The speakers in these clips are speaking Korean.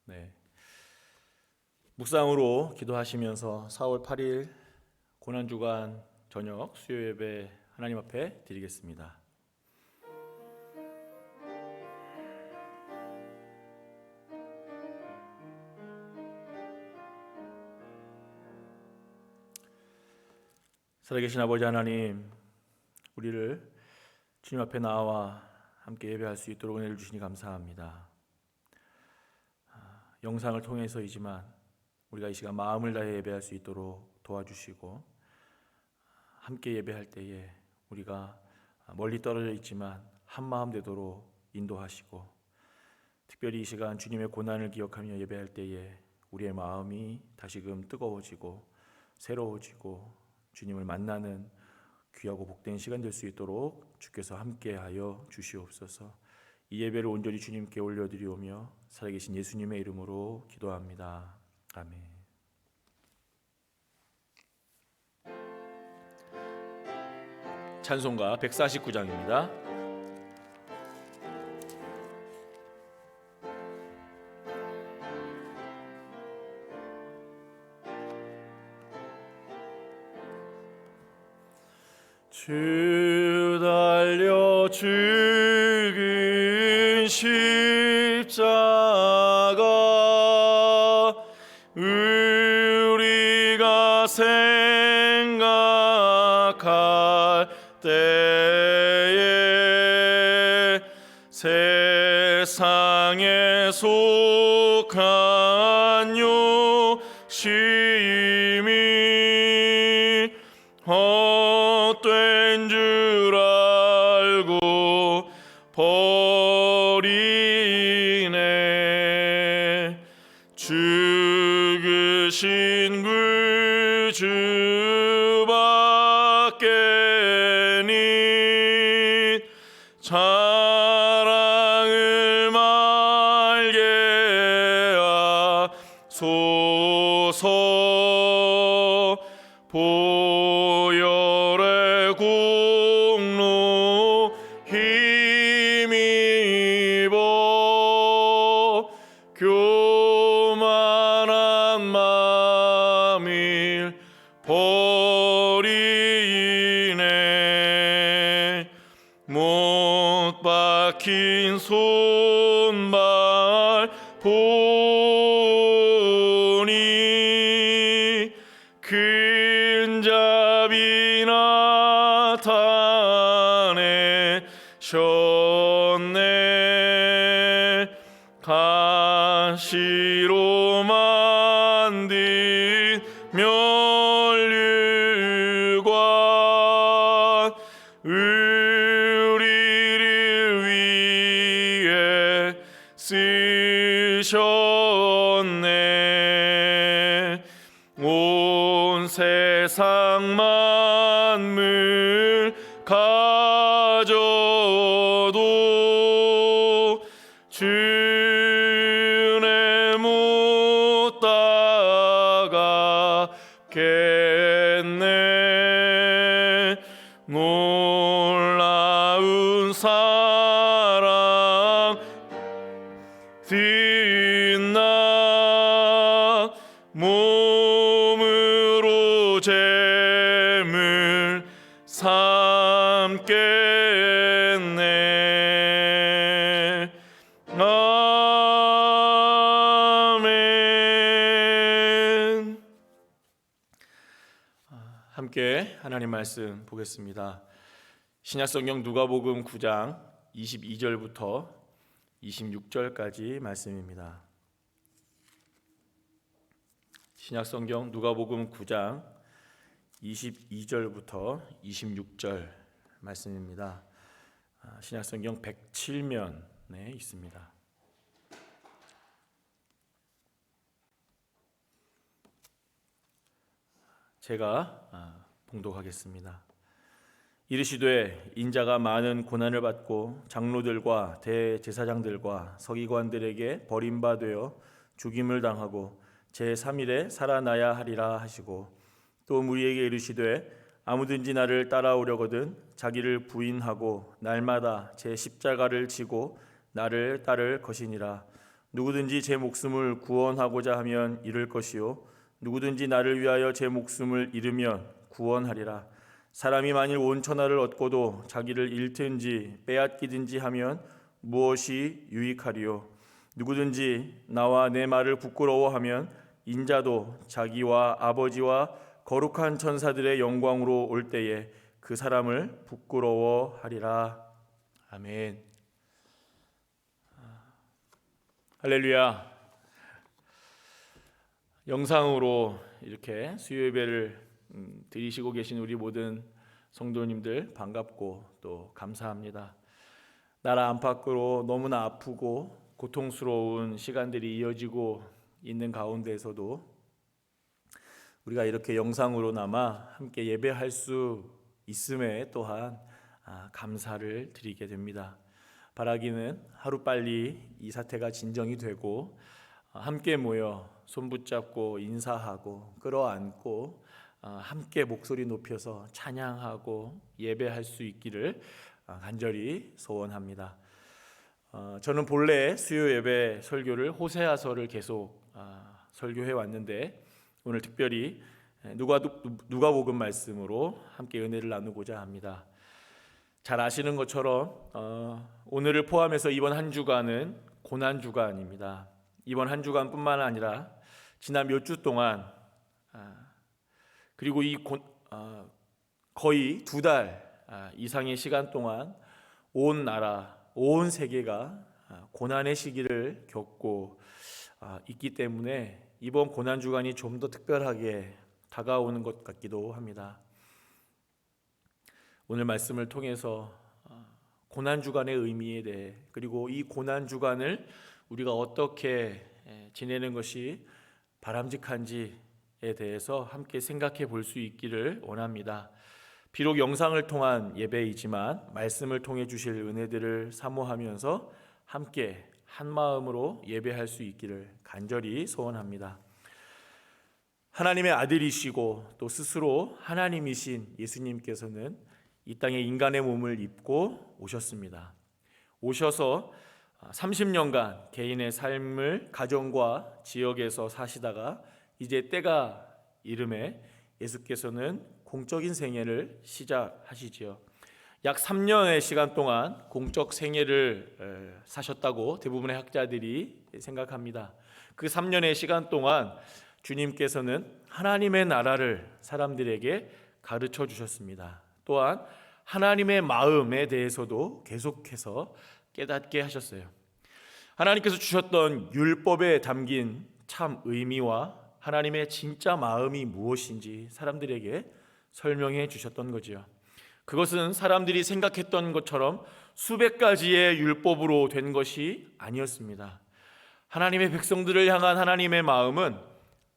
네. 묵상으로 기도하시면서 4월 8일 고난주간 저녁 수요예배 하나님 앞에 드리겠습니다. 살아계신 아버지 하나님, 우리를 주님 앞에 나와 함께 예배할 수 있도록 은혜를 주시니 감사합니다. 영상을 통해서이지만 우리가 이 시간 마음을 다해 예배할 수 있도록 도와주시고, 함께 예배할 때에 우리가 멀리 떨어져 있지만 한 마음 되도록 인도하시고, 특별히 이 시간 주님의 고난을 기억하며 예배할 때에 우리의 마음이 다시금 뜨거워지고 새로워지고 주님을 만나는 귀하고 복된 시간 될 수 있도록 주께서 함께하여 주시옵소서. 이 예배를 온전히 주님께 올려드리오며 살아계신 예수님의 이름으로 기도합니다. 아멘. 찬송가 149장입니다. 주 달려 죽은 십자가 우리가 생각할 때에 세상에 속한 욕심이 헛된 줄 알고 버리네. 죽으신 구주밖에니 자랑을 말게 하소서. 보혈의 공로 힘입어 교만한 마음을 버리네. 못 박힌 손발 보니 큰 자비 나타내셨네. 가시로 만든 면류관 우리를 위해 쓰셨네. 온 세상 만물 가져도 주내 못 따가겠네. 놀라운 사랑 듣나 몸으로 재물 삼겠네. 아멘. 함께 하나님 말씀 보겠습니다. 신약성경 누가복음 9장 22절부터 26절까지 말씀입니다. 신약성경 누가복음 9장 22절부터 26절 말씀입니다. 신약성경 107면에 있습니다. 제가 봉독하겠습니다. 이르시되 인자가 많은 고난을 받고 장로들과 대제사장들과 서기관들에게 버림받아 죽임을 당하고 제3일에 살아나야 하리라 하시고, 또 무리에게 이르시되 아무든지 나를 따라오려거든 자기를 부인하고 날마다 제 십자가를 지고 나를 따를 것이니라. 누구든지 제 목숨을 구원하고자 하면 잃을 것이요 누구든지 나를 위하여 제 목숨을 잃으면 구원하리라. 사람이 만일 온 천하를 얻고도 자기를 잃든지 빼앗기든지 하면 무엇이 유익하리요? 누구든지 나와 내 말을 부끄러워하면 인자도 자기와 아버지와 거룩한 천사들의 영광으로 올 때에 그 사람을 부끄러워하리라. 아멘. 할렐루야. 영상으로 이렇게 수요 예배를 드리시고 계신 우리 모든 성도님들 반갑고 또 감사합니다. 나라 안팎으로 너무나 아프고 고통스러운 시간들이 이어지고 있는 가운데서도 우리가 이렇게 영상으로나마 함께 예배할 수 있음에 또한 감사를 드리게 됩니다. 바라기는 하루빨리 이 사태가 진정이 되고 함께 모여 손붙잡고 인사하고 끌어안고 함께 목소리 높여서 찬양하고 예배할 수 있기를 간절히 소원합니다. 저는 본래 수요 예배 설교를 호세아서를 계속 설교해 왔는데 오늘 특별히 누가복음 말씀으로 함께 은혜를 나누고자 합니다. 잘 아시는 것처럼 오늘을 포함해서 이번 한 주간은 고난 주간입니다. 이번 한 주간뿐만 아니라 지난 몇 주 동안 그리고 거의 2달 이상의 시간 동안 온 나라, 온 세계가 고난의 시기를 겪고 있기 때문에 이번 고난 주간이 좀 더 특별하게 다가오는 것 같기도 합니다. 오늘 말씀을 통해서 고난 주간의 의미에 대해 그리고 이 고난 주간을 우리가 어떻게 지내는 것이 바람직한지에 대해서 함께 생각해 볼 수 있기를 원합니다. 비록 영상을 통한 예배이지만 말씀을 통해 주실 은혜들을 사모하면서 함께 한 마음으로 예배할 수 있기를 간절히 소원합니다. 하나님의 아들이시고 또 스스로 하나님이신 예수님께서는 이 땅에 인간의 몸을 입고 오셨습니다. 오셔서 30년간 개인의 삶을 가정과 지역에서 사시다가 이제 때가 이름에 예수께서는 공적인 생애를 시작하시지요. 약 3년의 시간 동안 공적 생애를 사셨다고 대부분의 학자들이 생각합니다. 그 3년의 시간 동안 주님께서는 하나님의 나라를 사람들에게 가르쳐 주셨습니다. 또한 하나님의 마음에 대해서도 계속해서 깨닫게 하셨어요. 하나님께서 주셨던 율법에 담긴 참 의미와 하나님의 진짜 마음이 무엇인지 사람들에게 설명해 주셨던 거지요. 그것은 사람들이 생각했던 것처럼 수백 가지의 율법으로 된 것이 아니었습니다. 하나님의 백성들을 향한 하나님의 마음은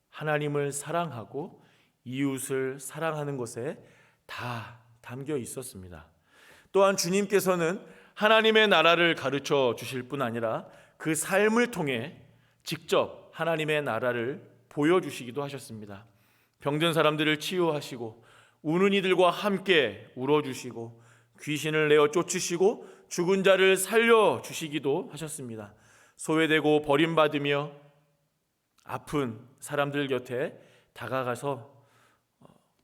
하나님을 사랑하고 이웃을 사랑하는 것에 다 담겨 있었습니다. 또한 주님께서는 하나님의 나라를 가르쳐 주실 뿐 아니라 그 삶을 통해 직접 하나님의 나라를 보여주시기도 하셨습니다. 병든 사람들을 치유하시고 우는 이들과 함께 울어주시고 귀신을 내어 쫓으시고 죽은 자를 살려주시기도 하셨습니다. 소외되고 버림받으며 아픈 사람들 곁에 다가가서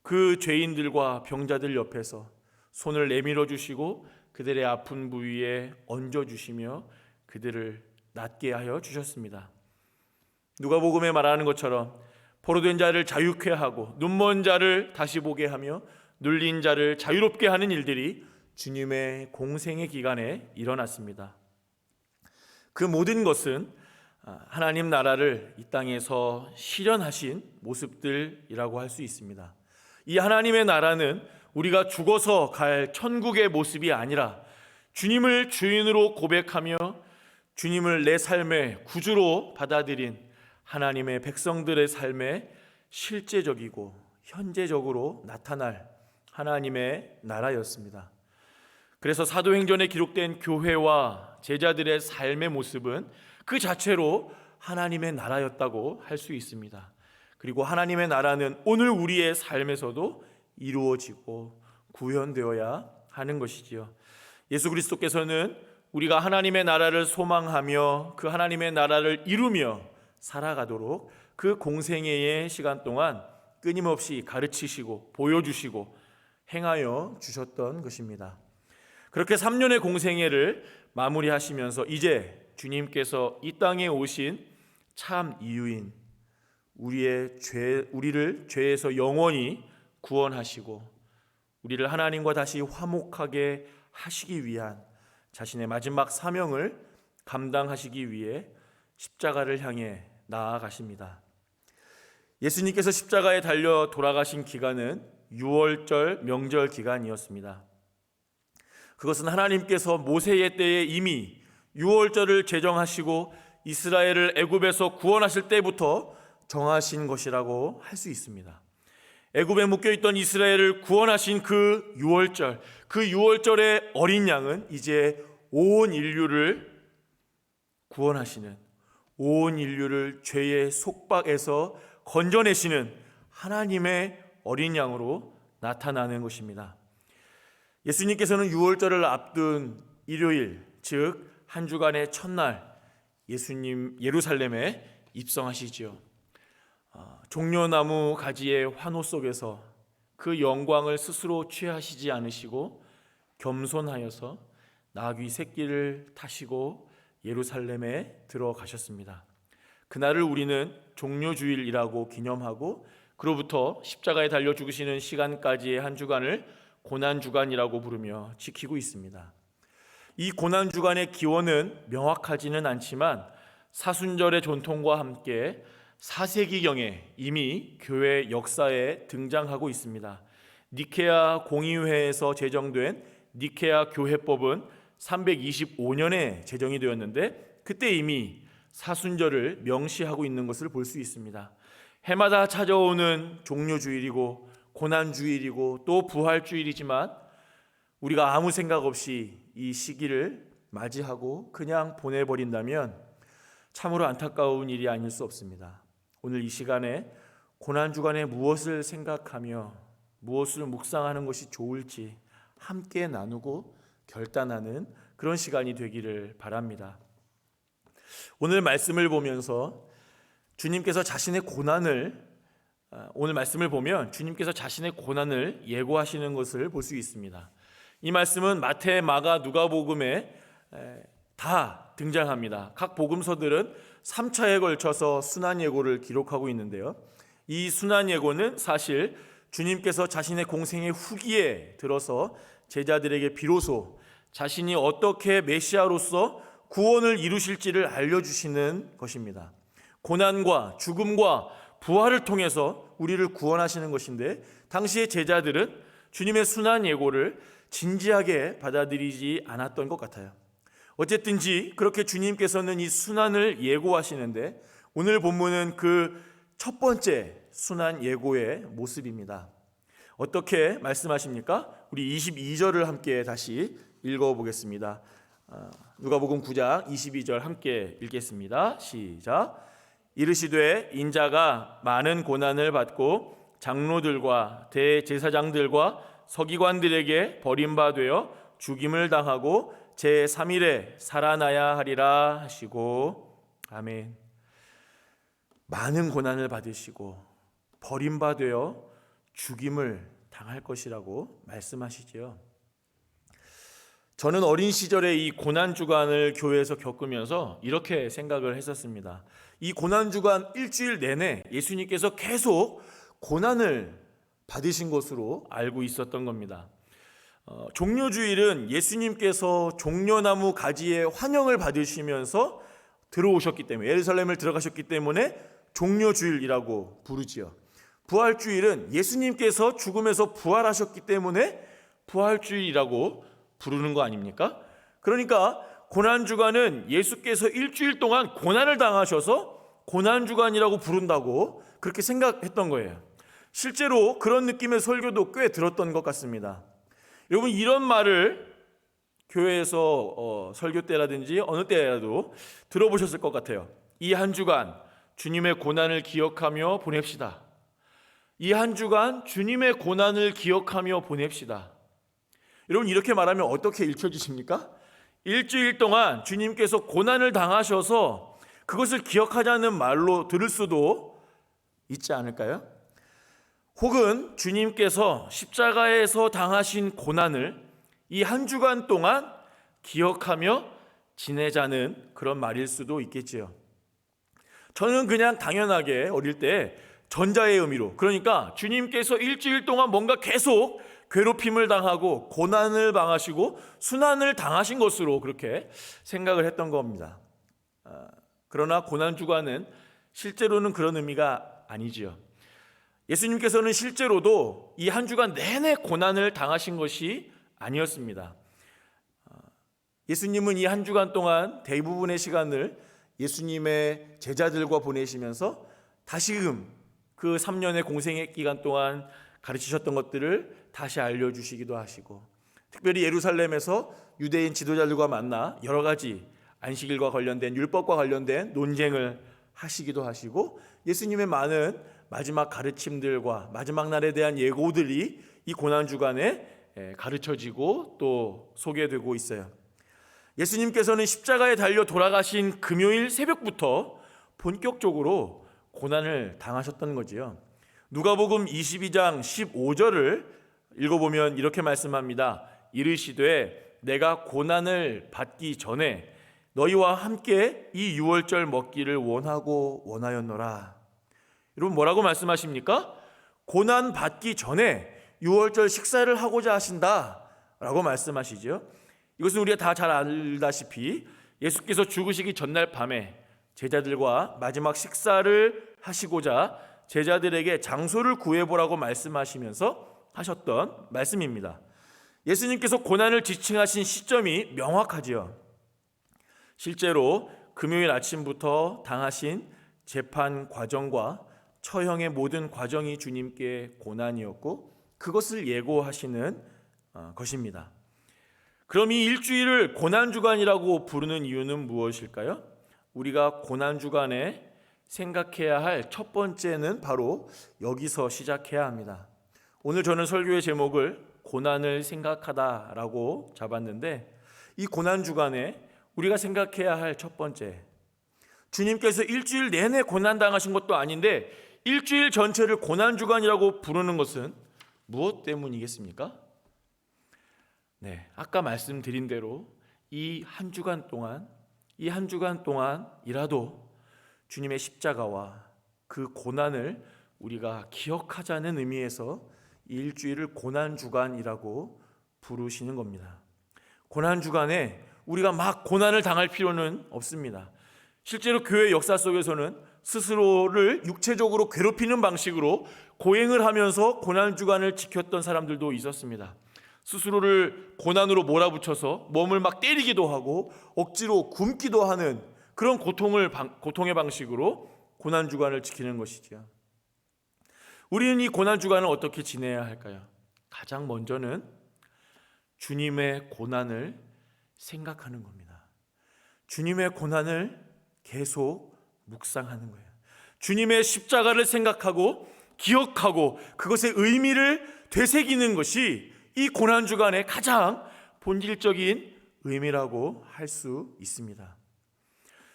그 죄인들과 병자들 옆에서 손을 내밀어 주시고 그들의 아픈 부위에 얹어 주시며 그들을 낫게 하여 주셨습니다. 누가복음에 말하는 것처럼 포로된 자를 자유케 하고 눈먼 자를 다시 보게 하며 눌린 자를 자유롭게 하는 일들이 주님의 공생의 기간에 일어났습니다. 그 모든 것은 하나님 나라를 이 땅에서 실현하신 모습들이라고 할 수 있습니다. 이 하나님의 나라는 우리가 죽어서 갈 천국의 모습이 아니라 주님을 주인으로 고백하며 주님을 내 삶의 구주로 받아들인 하나님의 백성들의 삶에 실제적이고 현재적으로 나타날 하나님의 나라였습니다. 그래서 사도행전에 기록된 교회와 제자들의 삶의 모습은 그 자체로 하나님의 나라였다고 할 수 있습니다. 그리고 하나님의 나라는 오늘 우리의 삶에서도 이루어지고 구현되어야 하는 것이지요. 예수 그리스도께서는 우리가 하나님의 나라를 소망하며 그 하나님의 나라를 이루며 살아가도록 그 공생애의 시간 동안 끊임없이 가르치시고 보여주시고 행하여 주셨던 것입니다. 그렇게 3년의 공생애를 마무리하시면서 이제 주님께서 이 땅에 오신 참 이유인 우리를 죄에서 영원히 구원하시고 우리를 하나님과 다시 화목하게 하시기 위한 자신의 마지막 사명을 감당하시기 위해 십자가를 향해 나아가십니다. 예수님께서 십자가에 달려 돌아가신 기간은 유월절 명절 기간이었습니다. 그것은 하나님께서 모세의 때에 이미 유월절을 제정하시고 이스라엘을 애굽에서 구원하실 때부터 정하신 것이라고 할 수 있습니다. 애굽에 묶여있던 이스라엘을 구원하신 그 유월절, 그 유월절의 어린 양은 이제 온 인류를 구원하시는, 온 인류를 죄의 속박에서 건져내시는 하나님의 어린 양으로 나타나는 것입니다. 예수님께서는 유월절을 앞둔 일요일, 즉 한 주간의 첫날 예수님 예루살렘에 입성하시지요. 종려나무 가지의 환호 속에서 그 영광을 스스로 취하시지 않으시고 겸손하여서 나귀 새끼를 타시고 예루살렘에 들어가셨습니다. 그날을 우리는 종려주일이라고 기념하고 그로부터 십자가에 달려 죽으시는 시간까지의 한 주간을 고난주간이라고 부르며 지키고 있습니다. 이 고난주간의 기원은 명확하지는 않지만 사순절의 전통과 함께 4세기경에 이미 교회 역사에 등장하고 있습니다. 니케아 공의회에서 제정된 니케아 교회법은 325년에 제정이 되었는데 그때 이미 사순절을 명시하고 있는 것을 볼 수 있습니다. 해마다 찾아오는 종려주일이고 고난주일이고 또 부활주일이지만 우리가 아무 생각 없이 이 시기를 맞이하고 그냥 보내버린다면 참으로 안타까운 일이 아닐 수 없습니다. 오늘 이 시간에 고난주간에 무엇을 생각하며 무엇을 묵상하는 것이 좋을지 함께 나누고 결단하는 그런 시간이 되기를 바랍니다. 오늘 말씀을 보면서 주님께서 자신의 고난을 오늘 말씀을 보면 주님께서 자신의 고난을 예고하시는 것을 볼 수 있습니다. 이 말씀은 마태, 마가, 누가복음에 다 등장합니다. 각 복음서들은 3차에 걸쳐서 순환 예고를 기록하고 있는데요. 이 순환 예고는 사실 주님께서 자신의 공생의 후기에 들어서 제자들에게 비로소 자신이 어떻게 메시아로서 구원을 이루실지를 알려주시는 것입니다. 고난과 죽음과 부활을 통해서 우리를 구원하시는 것인데 당시의 제자들은 주님의 순환 예고를 진지하게 받아들이지 않았던 것 같아요. 어쨌든지 그렇게 주님께서는 이 순환을 예고하시는데 오늘 본문은 그 첫 번째 순환 예고의 모습입니다. 어떻게 말씀하십니까? 우리 22절을 함께 다시 읽어보겠습니다. 누가복음 9장 22절 함께 읽겠습니다. 시작. 이르시되 인자가 많은 고난을 받고 장로들과 대제사장들과 서기관들에게 버림받되어 죽임을 당하고 제3일에 살아나야 하리라 하시고 아멘. 많은 고난을 받으시고 버림받되어 죽임을 당할 것이라고 말씀하시지요. 저는 어린 시절에 이 고난주간을 교회에서 겪으면서 이렇게 생각을 했었습니다. 이 고난주간 일주일 내내 예수님께서 계속 고난을 받으신 것으로 알고 있었던 겁니다. 종려주일은 예수님께서 종려나무 가지에 환영을 받으시면서 들어오셨기 때문에 예루살렘을 들어가셨기 때문에 종려주일이라고 부르지요. 부활주일은 예수님께서 죽음에서 부활하셨기 때문에 부활주일이라고 부르는 거 아닙니까? 그러니까 고난주간은 예수께서 일주일 동안 고난을 당하셔서 고난주간이라고 부른다고 그렇게 생각했던 거예요. 실제로 그런 느낌의 설교도 꽤 들었던 것 같습니다. 여러분 이런 말을 교회에서 설교 때라든지 어느 때라도 들어보셨을 것 같아요. 이 한 주간 주님의 고난을 기억하며 보냅시다. 이 한 주간 주님의 고난을 기억하며 보냅시다. 여러분 이렇게 말하면 어떻게 읽혀지십니까? 일주일 동안 주님께서 고난을 당하셔서 그것을 기억하자는 말로 들을 수도 있지 않을까요? 혹은 주님께서 십자가에서 당하신 고난을 이 한 주간 동안 기억하며 지내자는 그런 말일 수도 있겠지요. 저는 그냥 당연하게 어릴 때 전자의 의미로, 그러니까 주님께서 일주일 동안 뭔가 계속 괴롭힘을 당하고 고난을 당하시고 순환을 당하신 것으로 그렇게 생각을 했던 겁니다. 그러나 고난주간은 실제로는 그런 의미가 아니지요. 예수님께서는 실제로도 이 한 주간 내내 고난을 당하신 것이 아니었습니다. 예수님은 이 한 주간 동안 대부분의 시간을 예수님의 제자들과 보내시면서 다시금 그 3년의 공생의 기간 동안 가르치셨던 것들을 다시 알려주시기도 하시고, 특별히 예루살렘에서 유대인 지도자들과 만나 여러 가지 안식일과 관련된 율법과 관련된 논쟁을 하시기도 하시고, 예수님의 많은 마지막 가르침들과 마지막 날에 대한 예고들이 이 고난주간에 가르쳐지고 또 소개되고 있어요. 예수님께서는 십자가에 달려 돌아가신 금요일 새벽부터 본격적으로 고난을 당하셨던 거지요. 누가복음 22장 15절을 읽어보면 이렇게 말씀합니다. 이르시되 내가 고난을 받기 전에 너희와 함께 이 유월절 먹기를 원하고 원하였노라. 여러분, 뭐라고 말씀하십니까? 고난 받기 전에 유월절 식사를 하고자 하신다라고 말씀하시죠. 이것은 우리가 다 잘 알다시피 예수께서 죽으시기 전날 밤에 제자들과 마지막 식사를 하시고자 제자들에게 장소를 구해보라고 말씀하시면서 하셨던 말씀입니다. 예수님께서 고난을 지칭하신 시점이 명확하지요. 실제로 금요일 아침부터 당하신 재판 과정과 처형의 모든 과정이 주님께 고난이었고 그것을 예고하시는 것입니다. 그럼 이 일주일을 고난주간이라고 부르는 이유는 무엇일까요? 우리가 고난주간에 생각해야 할 첫 번째는 바로 여기서 시작해야 합니다. 오늘 저는 설교의 제목을 고난을 생각하다라고 잡았는데, 이 고난주간에 우리가 생각해야 할 첫 번째, 주님께서 일주일 내내 고난당하신 것도 아닌데 일주일 전체를 고난주간이라고 부르는 것은 무엇 때문이겠습니까? 네, 아까 말씀드린 대로 이 한 주간 동안이라도 주님의 십자가와 그 고난을 우리가 기억하자는 의미에서 이 일주일을 고난주간이라고 부르시는 겁니다. 고난주간에 우리가 막 고난을 당할 필요는 없습니다. 실제로 교회 역사 속에서는 스스로를 육체적으로 괴롭히는 방식으로 고행을 하면서 고난주간을 지켰던 사람들도 있었습니다. 스스로를 고난으로 몰아붙여서 몸을 막 때리기도 하고 억지로 굶기도 하는 그런 고통의 방식으로 고난주간을 지키는 것이죠. 우리는 이 고난주간을 어떻게 지내야 할까요? 가장 먼저는 주님의 고난을 생각하는 겁니다. 주님의 고난을 계속 묵상하는 거예요. 주님의 십자가를 생각하고 기억하고 그것의 의미를 되새기는 것이 이 고난주간의 가장 본질적인 의미라고 할 수 있습니다.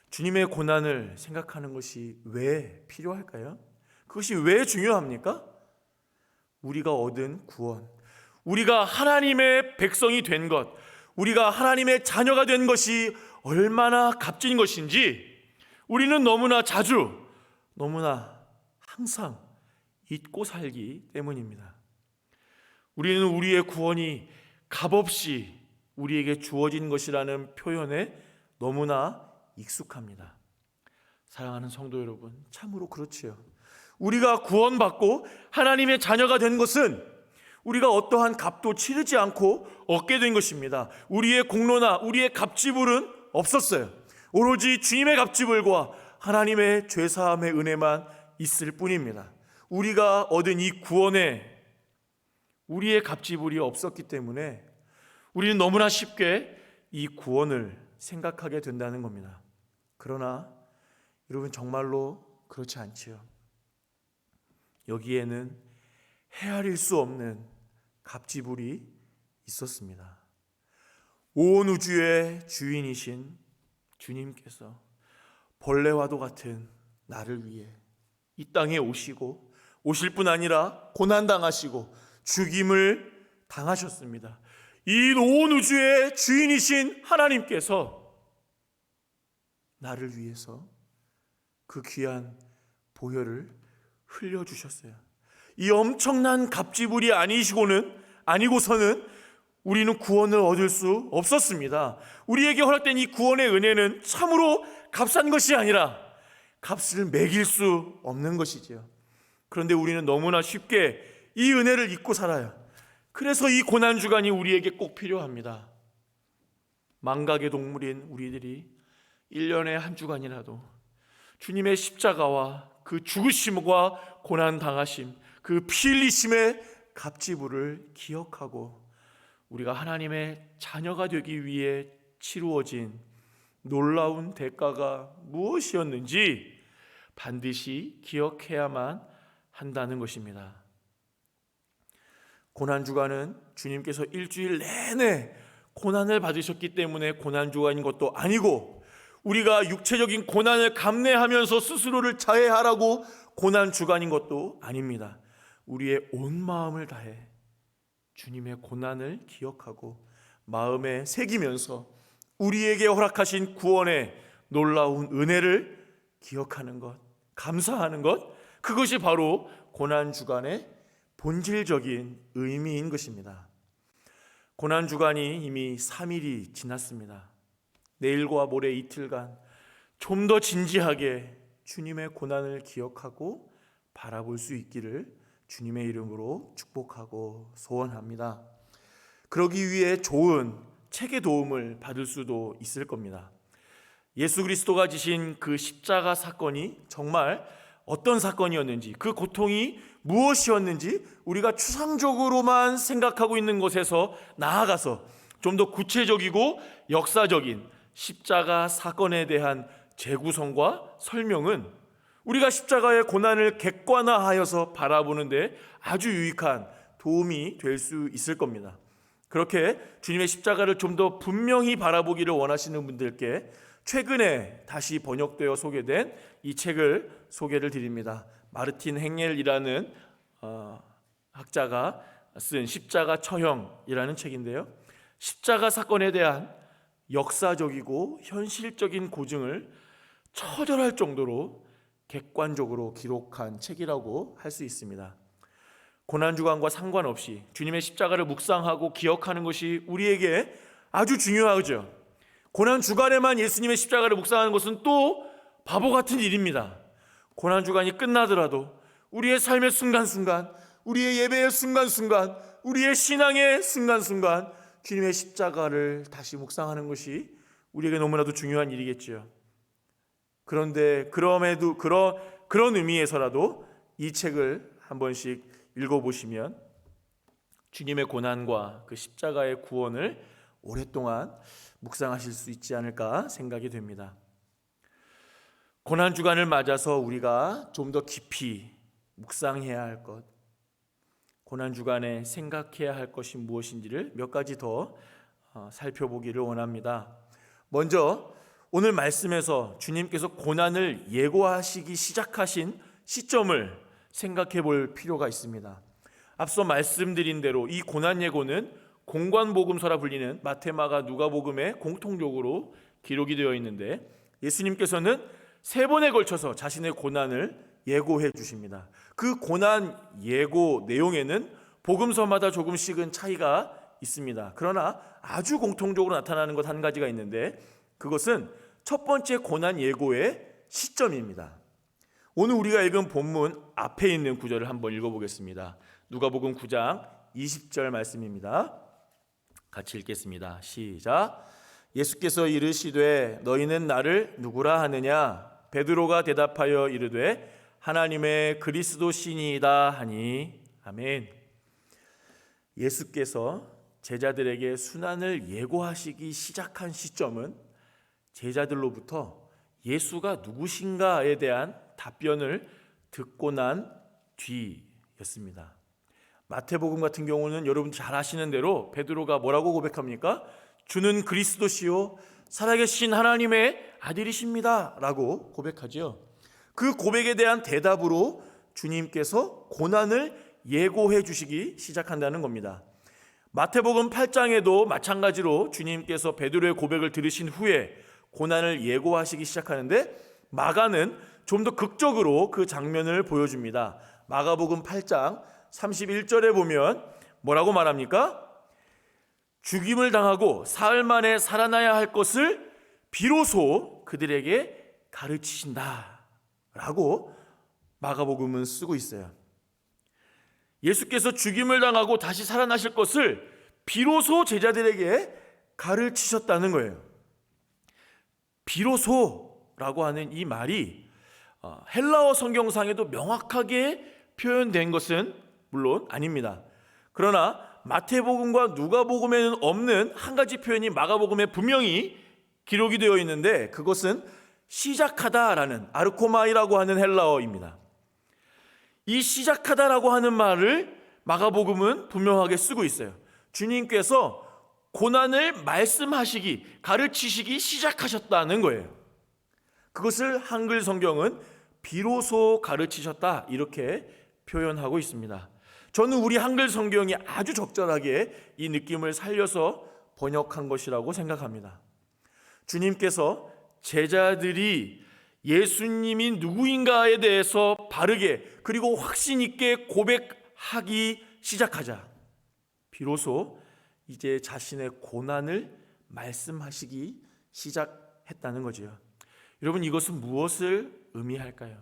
주님의 고난을 생각하는 것이 왜 필요할까요? 그것이 왜 중요합니까? 우리가 얻은 구원, 우리가 하나님의 백성이 된 것, 우리가 하나님의 자녀가 된 것이 얼마나 값진 것인지 우리는 너무나 자주, 너무나 항상 잊고 살기 때문입니다. 우리는 우리의 구원이 값없이 우리에게 주어진 것이라는 표현에 너무나 익숙합니다. 사랑하는 성도 여러분, 참으로 그렇지요. 우리가 구원받고 하나님의 자녀가 된 것은 우리가 어떠한 값도 치르지 않고 얻게 된 것입니다. 우리의 공로나 우리의 값지불은 없었어요. 오로지 주님의 값지불과 하나님의 죄사함의 은혜만 있을 뿐입니다. 우리가 얻은 이 구원에 우리의 값지불이 없었기 때문에 우리는 너무나 쉽게 이 구원을 생각하게 된다는 겁니다. 그러나 여러분, 정말로 그렇지 않지요. 여기에는 헤아릴 수 없는 값지불이 있었습니다. 온 우주의 주인이신 주님께서 벌레와도 같은 나를 위해 이 땅에 오시고, 오실 뿐 아니라 고난당하시고 죽임을 당하셨습니다. 이 온 우주의 주인이신 하나님께서 나를 위해서 그 귀한 보혈을 흘려주셨어요. 이 엄청난 갑지불이 아니고서는 우리는 구원을 얻을 수 없었습니다. 우리에게 허락된 이 구원의 은혜는 참으로 값싼 것이 아니라 값을 매길 수 없는 것이지요. 그런데 우리는 너무나 쉽게 이 은혜를 잊고 살아요. 그래서 이 고난주간이 우리에게 꼭 필요합니다. 망각의 동물인 우리들이 1년에 한 주간이라도 주님의 십자가와 그 죽으심과 고난당하심, 그 피 흘리심의 갑지불을 기억하고 우리가 하나님의 자녀가 되기 위해 치루어진 놀라운 대가가 무엇이었는지 반드시 기억해야만 한다는 것입니다. 고난주간은 주님께서 일주일 내내 고난을 받으셨기 때문에 고난주간인 것도 아니고, 우리가 육체적인 고난을 감내하면서 스스로를 자해하라고 고난주간인 것도 아닙니다. 우리의 온 마음을 다해 주님의 고난을 기억하고 마음에 새기면서 우리에게 허락하신 구원의 놀라운 은혜를 기억하는 것, 감사하는 것, 그것이 바로 고난주간의 본질적인 의미인 것입니다. 고난주간이 이미 3일이 지났습니다. 내일과 모레 이틀간 좀 더 진지하게 주님의 고난을 기억하고 바라볼 수 있기를 주님의 이름으로 축복하고 소원합니다. 그러기 위해 좋은 책의 도움을 받을 수도 있을 겁니다. 예수 그리스도가 지신 그 십자가 사건이 정말 어떤 사건이었는지, 그 고통이 무엇이었는지 우리가 추상적으로만 생각하고 있는 곳에서 나아가서 좀 더 구체적이고 역사적인 십자가 사건에 대한 재구성과 설명은 우리가 십자가의 고난을 객관화하여서 바라보는 데 아주 유익한 도움이 될 수 있을 겁니다. 그렇게 주님의 십자가를 좀 더 분명히 바라보기를 원하시는 분들께 최근에 다시 번역되어 소개된 이 책을 소개를 드립니다. 마르틴 행겔이라는 학자가 쓴 십자가 처형이라는 책인데요, 십자가 사건에 대한 역사적이고 현실적인 고증을 처절할 정도로 객관적으로 기록한 책이라고 할 수 있습니다. 고난주간과 상관없이 주님의 십자가를 묵상하고 기억하는 것이 우리에게 아주 중요하죠. 고난주간에만 예수님의 십자가를 묵상하는 것은 또 바보 같은 일입니다. 고난주간이 끝나더라도 우리의 삶의 순간순간, 우리의 예배의 순간순간, 우리의 신앙의 순간순간 주님의 십자가를 다시 묵상하는 것이 우리에게 너무나도 중요한 일이겠지요. 그런데 그런 의미에서라도 이 책을 한 번씩 읽어보시면 주님의 고난과 그 십자가의 구원을 오랫동안 묵상하실 수 있지 않을까 생각이 됩니다. 고난주간을 맞아서 우리가 좀 더 깊이 묵상해야 할 것, 고난주간에 생각해야 할 것이 무엇인지를 몇 가지 더 살펴보기를 원합니다. 먼저 오늘 말씀에서 주님께서 고난을 예고하시기 시작하신 시점을 생각해 볼 필요가 있습니다. 앞서 말씀드린 대로 이 고난 예고는 공관복음서라 불리는 마태, 마가, 누가복음에 공통적으로 기록이 되어 있는데, 예수님께서는 3번에 걸쳐서 자신의 고난을 예고해 주십니다. 그 고난 예고 내용에는 복음서마다 조금씩은 차이가 있습니다. 그러나 아주 공통적으로 나타나는 것 한 가지가 있는데, 그것은 첫 번째 고난 예고의 시점입니다. 오늘 우리가 읽은 본문 앞에 있는 구절을 한번 읽어보겠습니다. 누가복음 9장 20절 말씀입니다. 같이 읽겠습니다. 시작. 예수께서 이르시되 너희는 나를 누구라 하느냐? 베드로가 대답하여 이르되 하나님의 그리스도시니이다 하니. 아멘. 예수께서 제자들에게 순환을 예고하시기 시작한 시점은 제자들로부터 예수가 누구신가에 대한 답변을 듣고 난 뒤였습니다. 마태복음 같은 경우는 여러분 잘 아시는 대로 베드로가 뭐라고 고백합니까? 주는 그리스도시요 살아계신 하나님의 아들이십니다 라고 고백하죠. 그 고백에 대한 대답으로 주님께서 고난을 예고해 주시기 시작한다는 겁니다. 마태복음 8장에도 마찬가지로 주님께서 베드로의 고백을 들으신 후에 고난을 예고하시기 시작하는데, 마가는 좀 더 극적으로 그 장면을 보여줍니다. 마가복음 8장 31절에 보면 뭐라고 말합니까? 죽임을 당하고 사흘 만에 살아나야 할 것을 비로소 그들에게 가르치신다 라고 마가복음은 쓰고 있어요. 예수께서 죽임을 당하고 다시 살아나실 것을 비로소 제자들에게 가르치셨다는 거예요. 비로소라고 하는 이 말이 헬라어 성경상에도 명확하게 표현된 것은 물론 아닙니다. 그러나 마태복음과 누가복음에는 없는 한 가지 표현이 마가복음에 분명히 기록이 되어 있는데, 그것은 시작하다라는 아르코마이라고 하는 헬라어입니다. 이 시작하다라고 하는 말을 마가복음은 분명하게 쓰고 있어요. 주님께서 고난을 말씀하시기, 가르치시기 시작하셨다는 거예요. 그것을 한글 성경은 비로소 가르치셨다 이렇게 표현하고 있습니다. 저는 우리 한글 성경이 아주 적절하게 이 느낌을 살려서 번역한 것이라고 생각합니다. 주님께서 제자들이 예수님이 누구인가에 대해서 바르게 그리고 확신 있게 고백하기 시작하자 비로소 이제 자신의 고난을 말씀하시기 시작했다는 거죠. 여러분, 이것은 무엇을 의미할까요?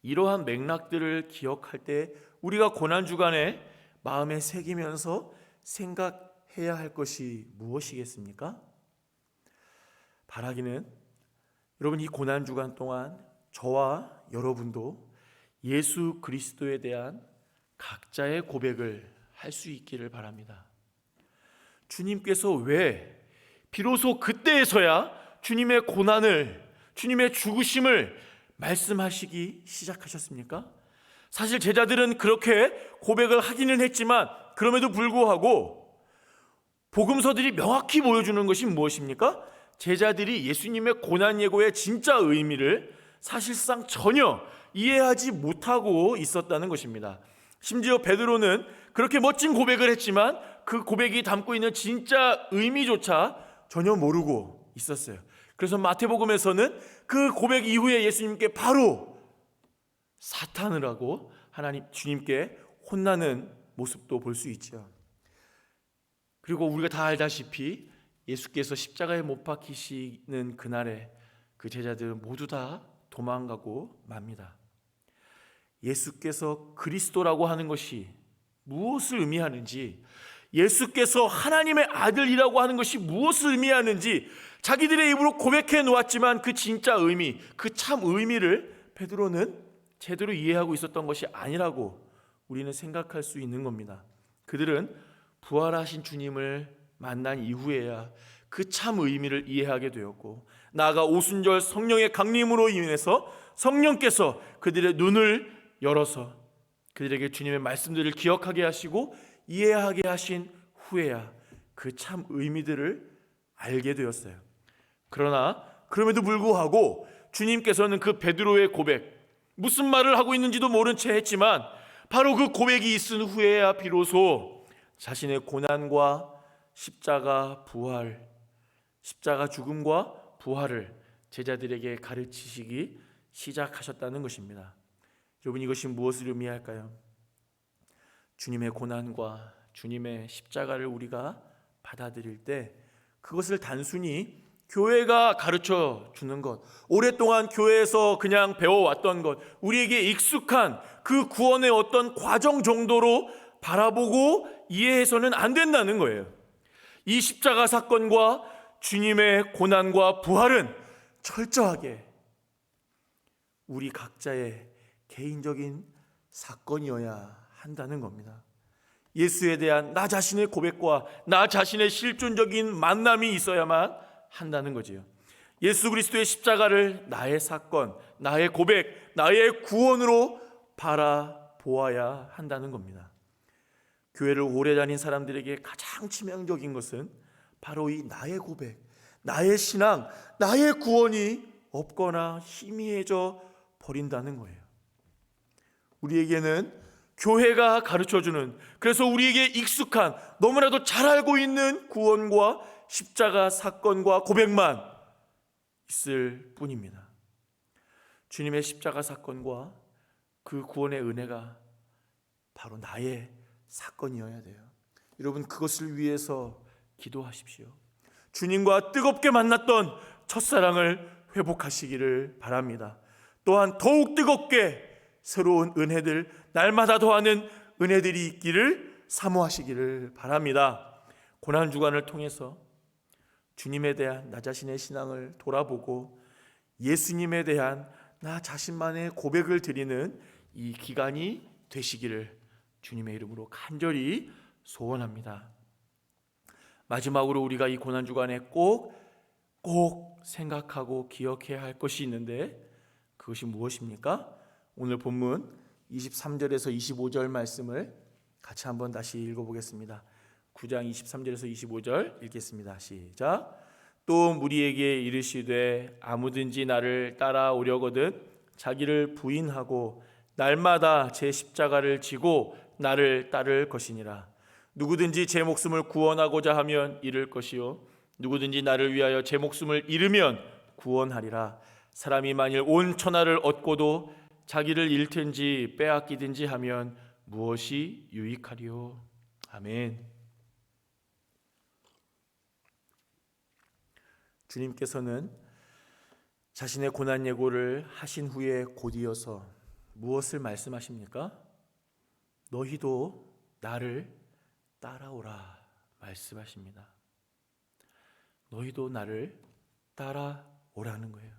이러한 맥락들을 기억할 때 우리가 고난주간에 마음에 새기면서 생각해야 할 것이 무엇이겠습니까? 바라기는 여러분, 이 고난주간 동안 저와 여러분도 예수 그리스도에 대한 각자의 고백을 할 수 있기를 바랍니다. 주님께서 왜 비로소 그때에서야 주님의 고난을, 주님의 죽으심을 말씀하시기 시작하셨습니까? 사실 제자들은 그렇게 고백을 하기는 했지만 그럼에도 불구하고 복음서들이 명확히 보여주는 것이 무엇입니까? 제자들이 예수님의 고난 예고의 진짜 의미를 사실상 전혀 이해하지 못하고 있었다는 것입니다. 심지어 베드로는 그렇게 멋진 고백을 했지만 그 고백이 담고 있는 진짜 의미조차 전혀 모르고 있었어요. 그래서 마태복음에서는 그 고백 이후에 예수님께 바로 사탄을 하고 하나님 주님께 혼나는 모습도 볼 수 있죠. 그리고 우리가 다 알다시피 예수께서 십자가에 못 박히시는 그날에 그 제자들은 모두 다 도망가고 맙니다. 예수께서 그리스도라고 하는 것이 무엇을 의미하는지, 예수께서 하나님의 아들이라고 하는 것이 무엇을 의미하는지 자기들의 입으로 고백해 놓았지만 그 진짜 의미, 그 참 의미를 베드로는 제대로 이해하고 있었던 것이 아니라고 우리는 생각할 수 있는 겁니다. 그들은 부활하신 주님을 만난 이후에야 그 참 의미를 이해하게 되었고, 나아가 오순절 성령의 강림으로 인해서 성령께서 그들의 눈을 열어서 그들에게 주님의 말씀들을 기억하게 하시고 이해하게 하신 후에야 그 참 의미들을 알게 되었어요. 그러나 그럼에도 불구하고 주님께서는 그 베드로의 고백, 무슨 말을 하고 있는지도 모른 채 했지만 바로 그 고백이 있은 후에야 비로소 자신의 고난과 십자가 부활, 십자가 죽음과 부활을 제자들에게 가르치시기 시작하셨다는 것입니다. 여러분, 이것이 무엇을 의미할까요? 주님의 고난과 주님의 십자가를 우리가 받아들일 때 그것을 단순히 교회가 가르쳐 주는 것, 오랫동안 교회에서 그냥 배워왔던 것, 우리에게 익숙한 그 구원의 어떤 과정 정도로 바라보고 이해해서는 안 된다는 거예요. 이 십자가 사건과 주님의 고난과 부활은 철저하게 우리 각자의 개인적인 사건이어야 한다는 겁니다. 예수에 대한 나 자신의 고백과 나 자신의 실존적인 만남이 있어야만 한다는 거지요. 예수 그리스도의 십자가를 나의 사건, 나의 고백, 나의 구원으로 바라보아야 한다는 겁니다. 교회를 오래 다닌 사람들에게 가장 치명적인 것은 바로 이 나의 고백, 나의 신앙, 나의 구원이 없거나 희미해져 버린다는 거예요. 우리에게는 교회가 가르쳐주는, 그래서 우리에게 익숙한, 너무나도 잘 알고 있는 구원과 십자가 사건과 고백만 있을 뿐입니다. 주님의 십자가 사건과 그 구원의 은혜가 바로 나의 사건이어야 돼요. 여러분, 그것을 위해서 기도하십시오. 주님과 뜨겁게 만났던 첫사랑을 회복하시기를 바랍니다. 또한 더욱 뜨겁게 새로운 은혜들, 날마다 더하는 은혜들이 있기를 사모하시기를 바랍니다. 고난주간을 통해서 주님에 대한 나 자신의 신앙을 돌아보고 예수님에 대한 나 자신만의 고백을 드리는 이 기간이 되시기를 주님의 이름으로 간절히 소원합니다. 마지막으로 우리가 이 고난주간에 꼭 생각하고 기억해야 할 것이 있는데, 그것이 무엇입니까? 오늘 본문 23절에서 25절 말씀을 같이 한번 다시 읽어보겠습니다. 9장 23절에서 25절 읽겠습니다. 시작. 또 무리에게 이르시되 아무든지 나를 따라오려거든 자기를 부인하고 날마다 제 십자가를 지고 나를 따를 것이니라. 누구든지 제 목숨을 구원하고자 하면 잃을 것이요 누구든지 나를 위하여 제 목숨을 잃으면 구원하리라. 사람이 만일 온 천하를 얻고도 자기를 잃든지 빼앗기든지 하면 무엇이 유익하리요. 아멘. 주님께서는 자신의 고난 예고를 하신 후에 곧이어서 무엇을 말씀하십니까? 너희도 나를 따라오라 말씀하십니다. 너희도 나를 따라오라는 거예요.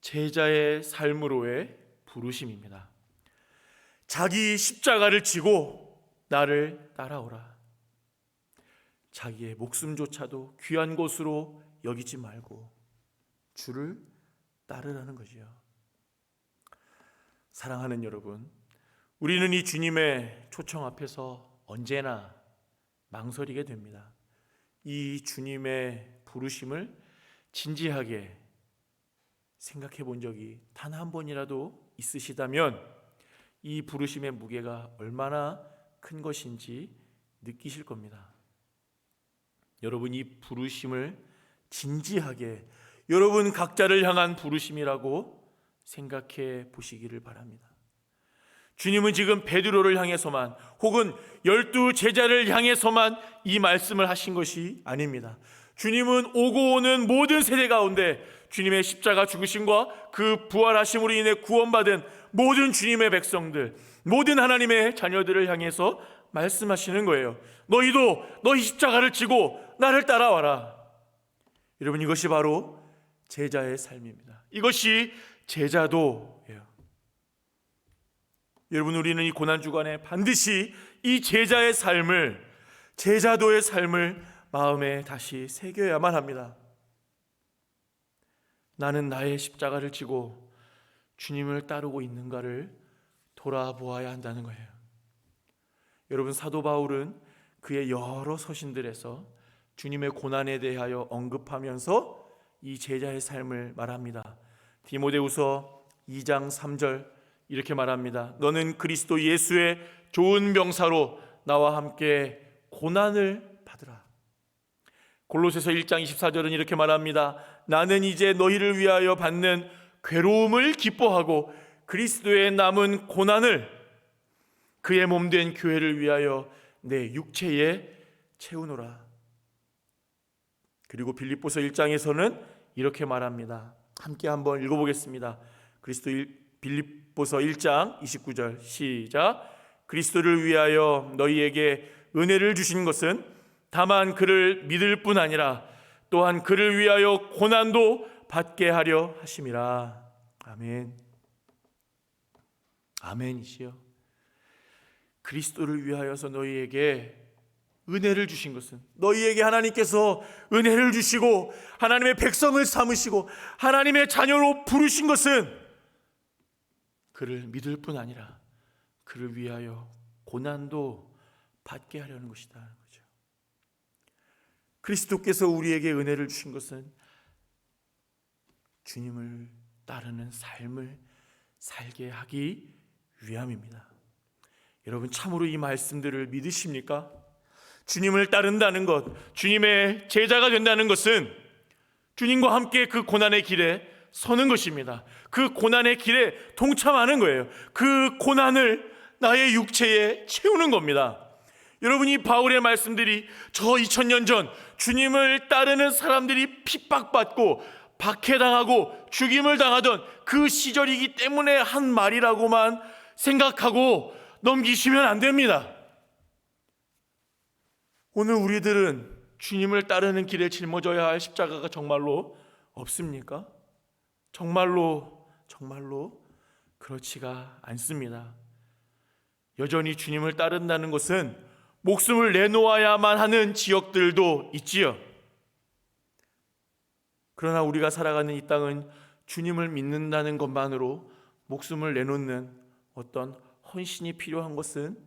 제자의 삶으로의 부르심입니다. 자기 십자가를 지고 나를 따라오라. 자기의 목숨조차도 귀한 것으로 여기지 말고 주를 따르라는 거지요. 사랑하는 여러분, 우리는 이 주님의 초청 앞에서 언제나 망설이게 됩니다. 이 주님의 부르심을 진지하게 생각해 본 적이 단 한 번이라도 있으시다면 이 부르심의 무게가 얼마나 큰 것인지 느끼실 겁니다. 여러분, 이 부르심을 진지하게 여러분 각자를 향한 부르심이라고 생각해 보시기를 바랍니다. 주님은 지금 베드로를 향해서만 혹은 12 제자를 향해서만 이 말씀을 하신 것이 아닙니다. 주님은 오고 오는 모든 세대 가운데 주님의 십자가 죽으심과 그 부활하심으로 인해 구원받은 모든 주님의 백성들, 모든 하나님의 자녀들을 향해서 말씀하시는 거예요. 너희도 너희 십자가를 지고 나를 따라와라. 여러분, 이것이 바로 제자의 삶입니다. 이것이 제자도예요. 여러분, 우리는 이 고난주간에 반드시 이 제자의 삶을, 제자도의 삶을 마음에 다시 새겨야만 합니다. 나는 나의 십자가를 지고 주님을 따르고 있는가를 돌아보아야 한다는 거예요. 여러분, 사도 바울은 그의 여러 서신들에서 주님의 고난에 대하여 언급하면서 이 제자의 삶을 말합니다. 디모데후서 2장 3절 이렇게 말합니다. 너는 그리스도 예수의 좋은 병사로 나와 함께 고난을 받으라. 골로새서 1장 24절은 이렇게 말합니다. 나는 이제 너희를 위하여 받는 괴로움을 기뻐하고 그리스도의 남은 고난을 그의 몸된 교회를 위하여 내 육체에 채우노라. 그리고 빌립보서 1장에서는 이렇게 말합니다. 함께 한번 읽어보겠습니다. 빌립보서 1장 29절 시작. 그리스도를 위하여 너희에게 은혜를 주신 것은 다만 그를 믿을 뿐 아니라 또한 그를 위하여 고난도 받게 하려 하심이라. 아멘. 아멘이시요. 그리스도를 위하여서 너희에게 은혜를 주신 것은, 너희에게 하나님께서 은혜를 주시고 하나님의 백성을 삼으시고 하나님의 자녀로 부르신 것은 그를 믿을 뿐 아니라 그를 위하여 고난도 받게 하려는 것이다. 그리스도께서 우리에게 은혜를 주신 것은 주님을 따르는 삶을 살게 하기 위함입니다. 여러분, 참으로 이 말씀들을 믿으십니까? 주님을 따른다는 것, 주님의 제자가 된다는 것은 주님과 함께 그 고난의 길에 서는 것입니다. 그 고난의 길에 동참하는 거예요. 그 고난을 나의 육체에 채우는 겁니다. 여러분, 이 바울의 말씀들이 저 2000년 전 주님을 따르는 사람들이 핍박받고 박해당하고 죽임을 당하던 그 시절이기 때문에 한 말이라고만 생각하고 넘기시면 안 됩니다. 오늘 우리들은 주님을 따르는 길에 짊어져야 할 십자가가 정말로 없습니까? 정말로 그렇지가 않습니다. 여전히 주님을 따른다는 것은 목숨을 내놓아야만 하는 지역들도 있지요. 그러나 우리가 살아가는 이 땅은 주님을 믿는다는 것만으로 목숨을 내놓는 어떤 헌신이 필요한 것은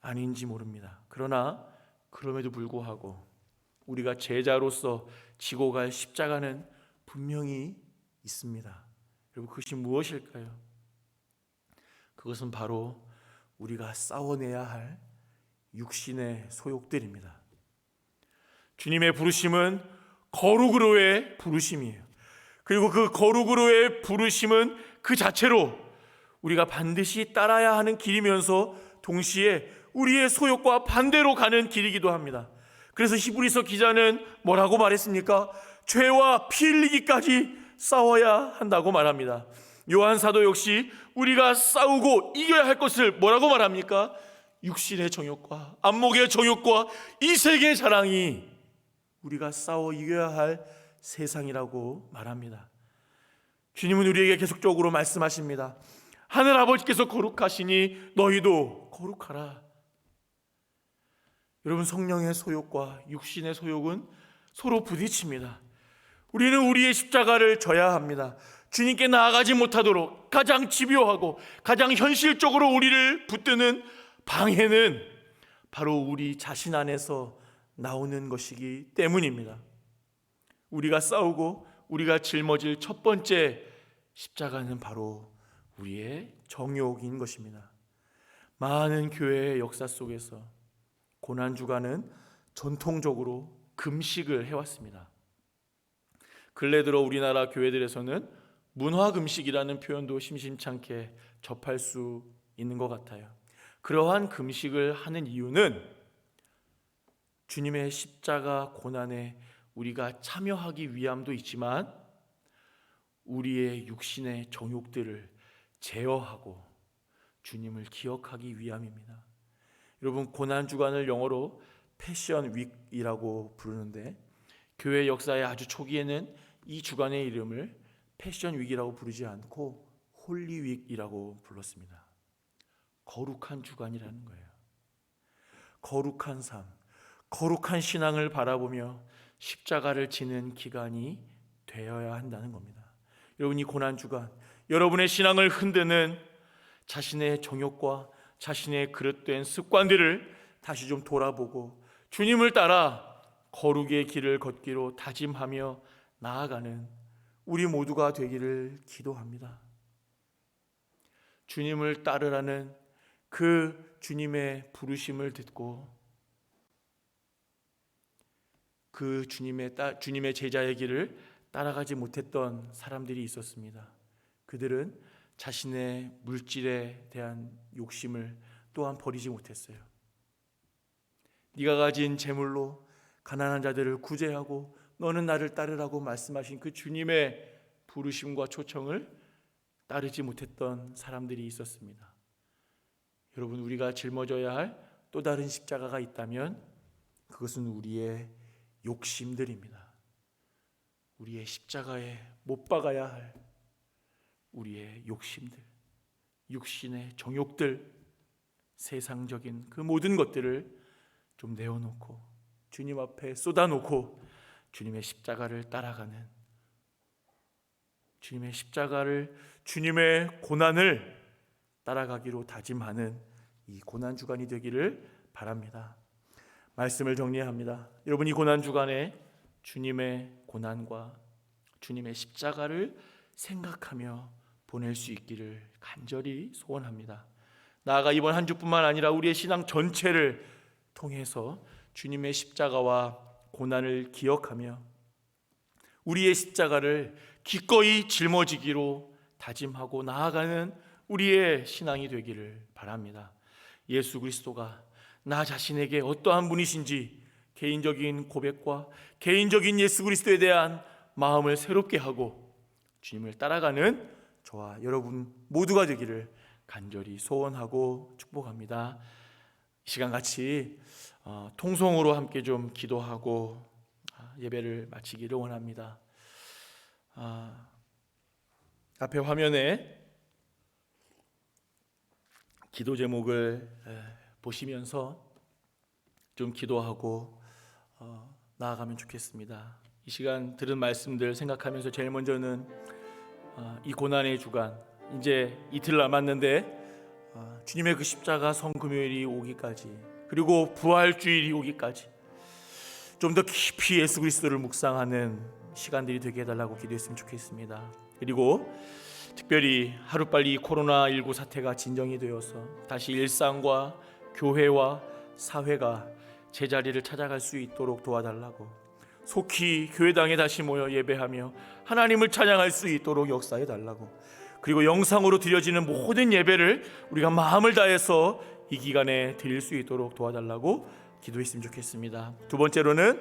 아닌지 모릅니다. 그러나 그럼에도 불구하고 우리가 제자로서 지고 갈 십자가는 분명히 있습니다. 여러분, 그것이 무엇일까요? 그것은 바로 우리가 싸워내야 할 육신의 소욕들입니다. 주님의 부르심은 거룩으로의 부르심이에요. 그리고 그 거룩으로의 부르심은 그 자체로 우리가 반드시 따라야 하는 길이면서 동시에 우리의 소욕과 반대로 가는 길이기도 합니다. 그래서 히브리서 기자는 뭐라고 말했습니까? 죄와 피 흘리기까지 싸워야 한다고 말합니다. 요한 사도 역시 우리가 싸우고 이겨야 할 것을 뭐라고 말합니까? 육신의 정욕과 안목의 정욕과 이 세계의 자랑이 우리가 싸워 이겨야 할 세상이라고 말합니다. 주님은 우리에게 계속적으로 말씀하십니다. 하늘 아버지께서 거룩하시니 너희도 거룩하라. 여러분, 성령의 소욕과 육신의 소욕은 서로 부딪힙니다. 우리는 우리의 십자가를 져야 합니다. 주님께 나아가지 못하도록 가장 집요하고 가장 현실적으로 우리를 붙드는 방해는 바로 우리 자신 안에서 나오는 것이기 때문입니다. 우리가 싸우고 우리가 짊어질 첫 번째 십자가는 바로 우리의 정욕인 것입니다. 많은 교회의 역사 속에서 고난주간은 전통적으로 금식을 해왔습니다. 근래 들어 우리나라 교회들에서는 문화금식이라는 표현도 심심찮게 접할 수 있는 것 같아요. 그러한 금식을 하는 이유는 주님의 십자가 고난에 우리가 참여하기 위함도 있지만 우리의 육신의 정욕들을 제어하고 주님을 기억하기 위함입니다. 여러분, 고난주간을 영어로 패션 윅이라고 부르는데 교회 역사의 아주 초기에는 이 주간의 이름을 패션 윅이라고 부르지 않고 홀리 윅이라고 불렀습니다. 거룩한 주간이라는 거예요. 거룩한 삶, 거룩한 신앙을 바라보며 십자가를 지는 기간이 되어야 한다는 겁니다. 여러분, 이 고난주간 여러분의 신앙을 흔드는 자신의 정욕과 자신의 그릇된 습관들을 다시 좀 돌아보고 주님을 따라 거룩의 길을 걷기로 다짐하며 나아가는 우리 모두가 되기를 기도합니다. 주님을 따르라는 그 주님의 부르심을 듣고 그 주님의 제자의 길을 따라가지 못했던 사람들이 있었습니다. 그들은 자신의 물질에 대한 욕심을 또한 버리지 못했어요. 네가 가진 재물로 가난한 자들을 구제하고 너는 나를 따르라고 말씀하신 그 주님의 부르심과 초청을 따르지 못했던 사람들이 있었습니다. 여러분, 우리가 짊어져야 할 또 다른 십자가가 있다면 그것은 우리의 욕심들입니다. 우리의 십자가에 못 박아야 할 우리의 욕심들, 육신의 정욕들, 세상적인 그 모든 것들을 좀 내어놓고 주님 앞에 쏟아놓고 주님의 십자가를 따라가는, 주님의 십자가를, 주님의 고난을 따라가기로 다짐하는 이 고난주간이 되기를 바랍니다. 말씀을 정리합니다. 여러분, 이 고난 주간에 주님의 고난과 주님의 십자가를 생각하며 보낼 수 있기를 간절히 소원합니다. 나아가 이번 한 주뿐만 아니라 우리의 신앙 전체를 통해서 주님의 십자가와 고난을 기억하며 우리의 십자가를 기꺼이 짊어지기로 다짐하고 나아가는 우리의 신앙이 되기를 바랍니다. 예수 그리스도가 나 자신에게 어떠한 분이신지 개인적인 고백과 개인적인 예수 그리스도에 대한 마음을 새롭게 하고 주님을 따라가는 저와 여러분 모두가 되기를 간절히 소원하고 축복합니다. 이 시간 같이 통성으로 함께 좀 기도하고 예배를 마치기를 원합니다. 앞에 화면에 기도 제목을 보시면서 좀 기도하고 나아가면 좋겠습니다. 이 시간 들은 말씀들 생각하면서 제일 먼저는 이 고난의 주간 이제 이틀 남았는데 주님의 그 십자가 성금요일이 오기까지, 그리고 부활주일이 오기까지 좀 더 깊이 예수 그리스도를 묵상하는 시간들이 되게 해달라고 기도했으면 좋겠습니다. 그리고 특별히 하루빨리 코로나19 사태가 진정이 되어서 다시 일상과 교회와 사회가 제자리를 찾아갈 수 있도록 도와달라고, 속히 교회당에 다시 모여 예배하며 하나님을 찬양할 수 있도록 역사해달라고, 그리고 영상으로 드려지는 모든 예배를 우리가 마음을 다해서 이 기간에 드릴 수 있도록 도와달라고 기도했으면 좋겠습니다. 두 번째로는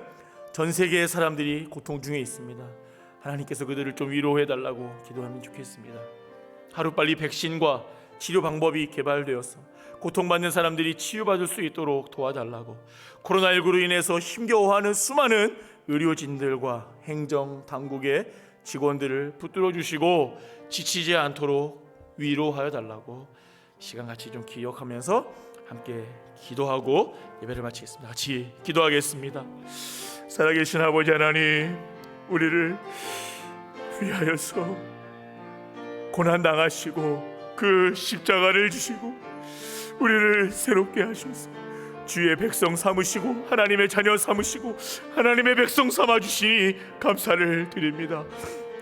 전 세계의 사람들이 고통 중에 있습니다. 하나님께서 그들을 좀 위로해달라고 기도하면 좋겠습니다. 하루빨리 백신과 치료 방법이 개발되어서 고통받는 사람들이 치유받을 수 있도록 도와달라고, 코로나19로 인해서 힘겨워하는 수많은 의료진들과 행정당국의 직원들을 붙들어 주시고 지치지 않도록 위로하여 달라고 시간같이 좀 기억하면서 함께 기도하고 예배를 마치겠습니다. 같이 기도하겠습니다. 살아계신 아버지 하나님, 우리를 위하여서 고난당하시고 그 십자가를 지시고 우리를 새롭게 하셔서 주의 백성 삼으시고 하나님의 자녀 삼으시고 하나님의 백성 삼아주시니 감사를 드립니다.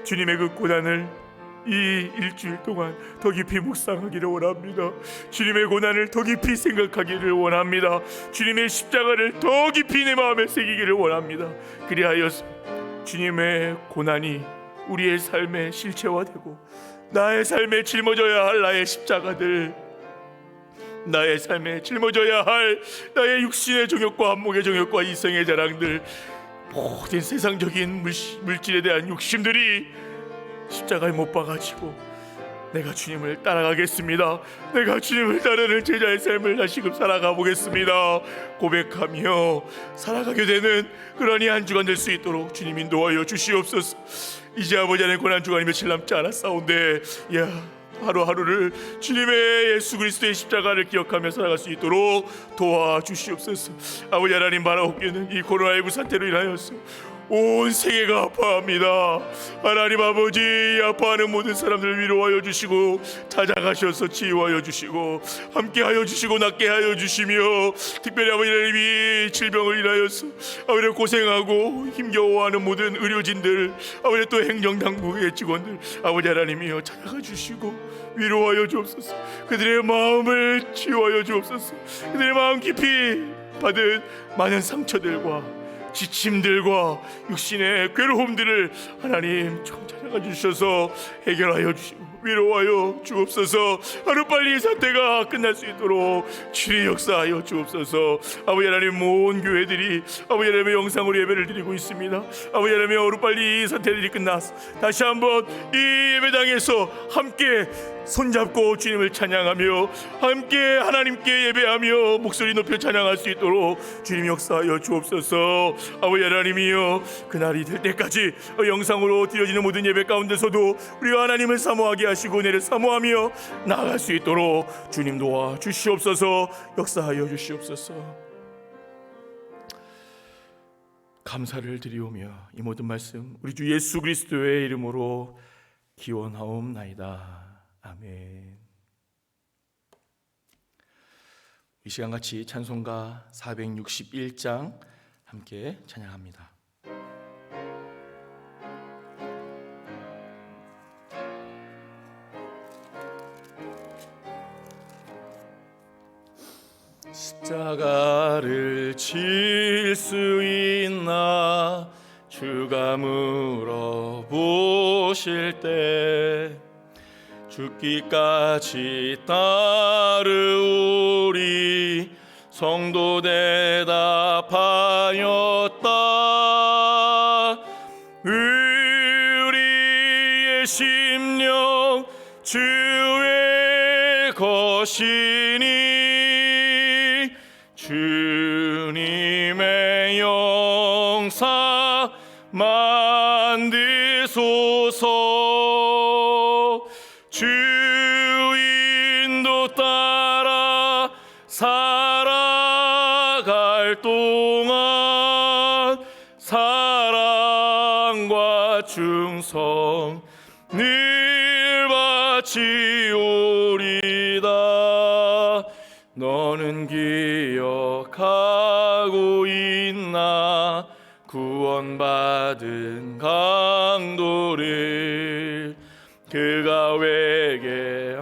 주님의 그 고난을 이 일주일 동안 더 깊이 묵상하기를 원합니다. 주님의 고난을 더 깊이 생각하기를 원합니다. 주님의 십자가를 더 깊이 내 마음에 새기기를 원합니다. 그리하여서 주님의 고난이 우리의 삶의 실체화되고 나의 삶에 짊어져야 할 나의 십자가들, 나의 삶에 짊어져야 할 나의 육신의 정욕과 안목의 정욕과 이성의 자랑들, 모든 세상적인 물질에 대한 욕심들이 십자가에 못 박아지고 내가 주님을 따라가겠습니다. 내가 주님을 따르는 제자의 삶을 다시금 살아가 보겠습니다. 고백하며 살아가게 되는 그러니 한 주간 될 수 있도록 주님 인도하여 주시옵소서. 이제 아버지 안에 고난 주간이 며칠 남지 않았사온데 하루하루를 주님의 예수 그리스도의 십자가를 기억하며 살아갈 수 있도록 도와주시옵소서. 아버지 하나님, 바라옵기는 이 코로나19 사태로 인하여서 온 세계가 아파합니다. 하나님 아버지, 아파하는 모든 사람들을 위로하여 주시고 찾아가셔서 치유하여 주시고 함께하여 주시고 낫게 하여 주시며, 특별히 아버지 하나님 이 질병을 인하여서 아버지 고생하고 힘겨워하는 모든 의료진들, 아버지 또 행정당국의 직원들, 아버지 하나님이여 찾아가 주시고 위로하여 주옵소서. 그들의 마음을 치유하여 주옵소서. 그들의 마음 깊이 받은 많은 상처들과 지침들과 육신의 괴로움들을 하나님 좀 찾아가 주셔서 해결하여 주시고 위로하여 주옵소서. 하루빨리 이 사태가 끝날 수 있도록 주의 역사하여 주옵소서. 아버지 하나님, 모든 교회들이 아버지 하나님의 영상으로 예배를 드리고 있습니다. 아버지 하나님, 하루빨리 이 사태들이 끝나서 다시 한번 이 예배당에서 함께 손잡고 주님을 찬양하며 함께 하나님께 예배하며 목소리 높여 찬양할 수 있도록 주님 역사하여 주옵소서. 아버지 하나님이여, 그날이 될 때까지 영상으로 드려지는 모든 예배 가운데서도 우리가 하나님을 사모하게 하시고 은혜를 사모하며 나아갈 수 있도록 주님 도와 주시옵소서. 역사하여 주시옵소서. 감사를 드리오며 이 모든 말씀 우리 주 예수 그리스도의 이름으로 기원하옵나이다. 아멘. 이 시간 같이 찬송가 461장 함께 찬양합니다. 십자가를 칠 수 있나 주가 물어보실 때 죽기까지 따르오리 성도 대답하였다. 우리의 심령 주의 것이니 주님의 영사 만드소서. 주 인도 따라 살아갈 동안 사랑과 충성 늘 바치오리다. 너는 기억하고 있나 구원받은 강도를 그가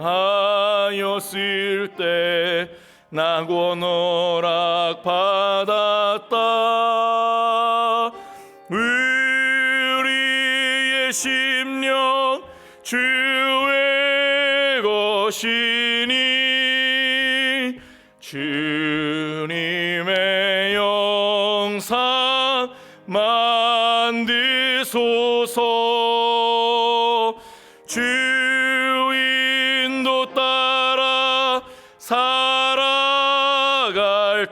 회개하였을 때 낙원 허락 받았다. 우리의 심령 주의 것이니 주님의 영상 만드소서. 주 인도 따라 살아갈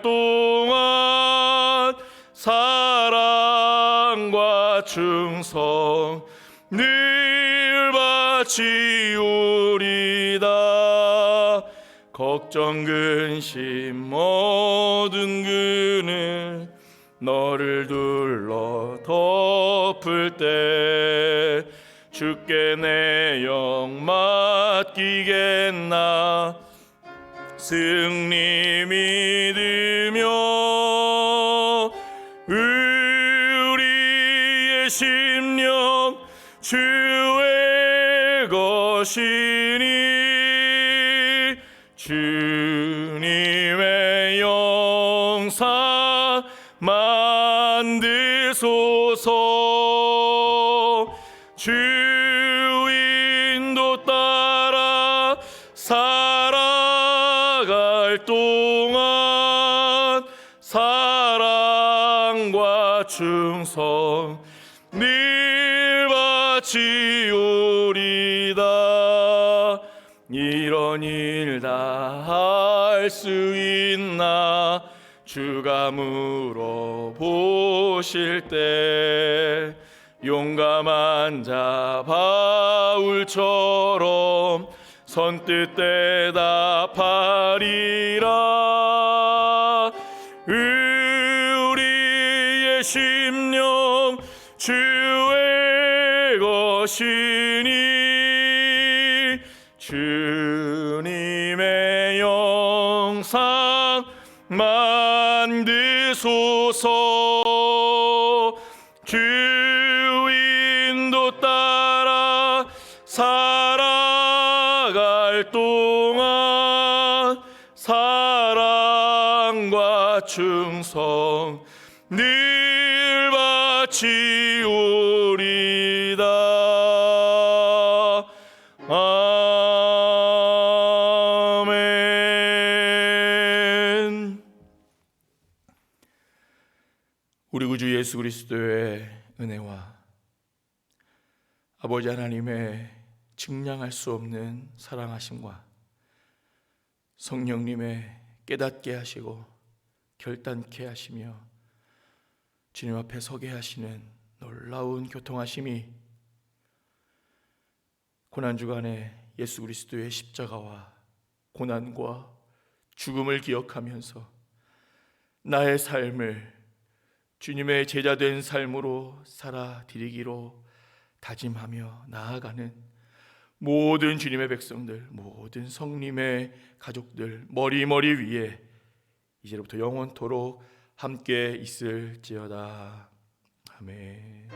동안 사랑과 충성 늘 바치오리다. 걱정 근심 모든 그늘 너를 둘러 덮을 때 주께 내 영 맡기겠나 승리 믿으며. 우리의 심령 주의 것이니 주님의 영상 만드소서. 주 인도 따라 살아갈 동안 사랑과 충성 늘 바치오리다. 이런 일 다 할 수 있나 주가 물어보실 때 용감한 자 바울처럼 선뜻 대답하리라. 우리의 심령 주의 것이니 주님의 영상 만드소서. 주 인도 따라 살아갈 동안 사랑과 충성 늘 바치오리다. 아멘. 우리 구주 예수 그리스도의 은혜와 아버지 하나님의 측량할 수 없는 사랑하심과 성령님의 깨닫게 하시고 결단케 하시며 주님 앞에 서게 하시는 놀라운 교통하심이 고난주간에 예수 그리스도의 십자가와 고난과 죽음을 기억하면서 나의 삶을 주님의 제자된 삶으로 살아드리기로 다짐하며 나아가는 모든 주님의 백성들, 모든 성님의 가족들 머리 위에 이제부터 영원토록 함께 있을지어다. 아멘.